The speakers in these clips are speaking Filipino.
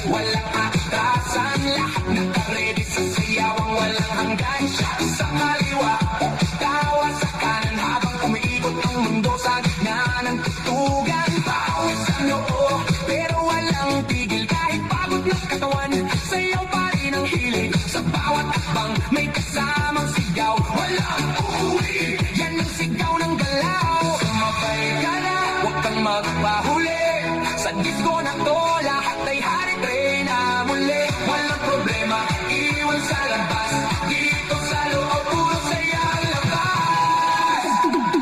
walang atrasan. Lahat nakaredy sa sayawang walang hanggan. Shot sa kaliwa, tawa sa kanan, habang umiikot ang mundo sa gitna ng tutugan. Pawis sa noo, pero walang tigil. Kahit pagod ng katawan, sayaw pa rin ang hilig. Sa bawat akbang may kasamang sigaw, walang uuwi, yan ang sigaw ng galaw. Sumabay ka na, huwag kang magpahuli. Sa disco na to, lahat ay hari-tray na muli. Walang problema, iwan sa labas. Dito sa loob, puro saya ang labas.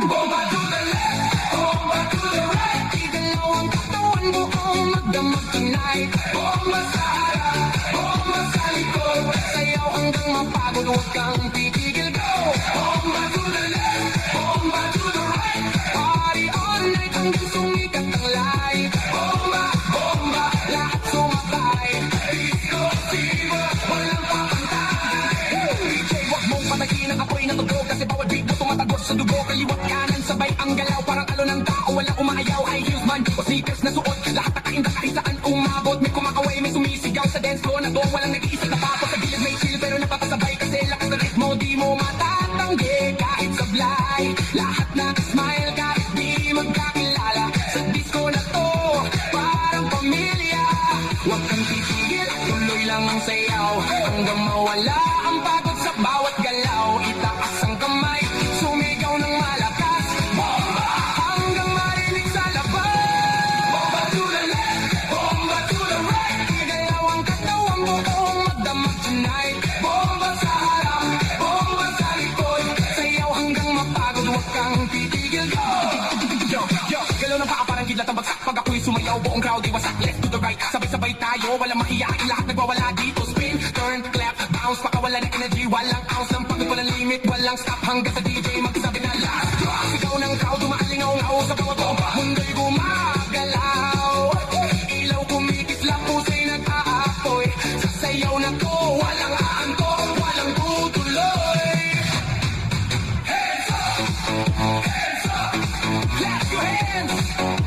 Bomba to the left, bomba to the right. Igalaw ang katawan mo kung magdamag tonight. Bomba sa harap, bomba sa likod. Sayaw hanggang mapagod, huwag kang titigil, go. Bomba to the left, bomba to the right. Party all night hanggang sumikat ang light. Bomba, bomba, lahat sumakay. Disco fever, walang papantay. DJ, wag mong patayin ang apoy ng tugtog, kasi bawat beat mo tumatagos sa dugo. Kaliwat kanan, sabay ang galaw, parang alo ng tao, walang umaayaw. High heels man o sneakers na suot, lahat nakainda kahit saan umabot. May kumakaway, may sumisigaw sa dance floor na to. Walang nag-iisip na papo sa gilid, may chill pero napapasabay. Kasi lakas ng ritmo, di mo matatanggi kahit sablay. Lahat na-smile kahit di magkakilala. Sa disco na to, parang pamilya. Huwag kang titigil, tuloy lang ang sayaw, hanggang mawala ang pagod sa bawat galaw. Itaas ang kamay, sumigaw ng malakas. Bomba, hanggang marinig sa labas. Bomba to the left, bomba to the right. Igalaw ang katawan mo kung magdamag tonight. Bomba sa harap, bomba sa likod. Sayaw hanggang mapagod, huwag kang titigil, go. Yo, yo, galaw ng paa parang kidlat ang bagsak. Pag ako'y sumayaw, buong crowd ay wasak. Left to the right, sabay-sabay tayo, walang maiyakin, lahat nagwawala dito. Spin, turn, clap, bounce, pakawala ng energy. Walang ounce ng pagod, walang limit, walang stop. Hanggang sa DJ magsabi na last drop. Sigaw ng crowd, umaalingaw-ngaw sa bawat bomba. Mundo'y gumagalaw, ilaw kumikislap, pusa'y nag-aapoy. Sa sayaw na to, walang aantok, walang tutuloy. Hands up, hands up, clap your hands.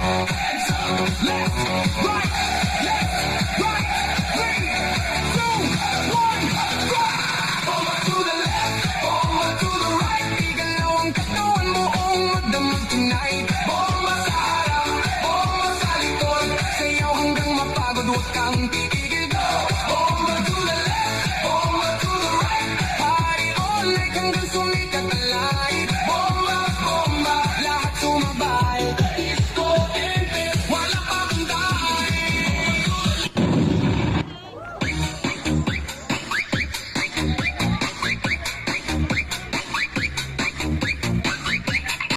Hands up, left, right, left, right, 3, 2, 1, go! Bomba to the left, bomba to the right. Igalaw ang katawan mo kung magdamag tonight. Bomba sa harap, bomba sa likod. Sayaw hanggang mapagod, huwag kang titigil.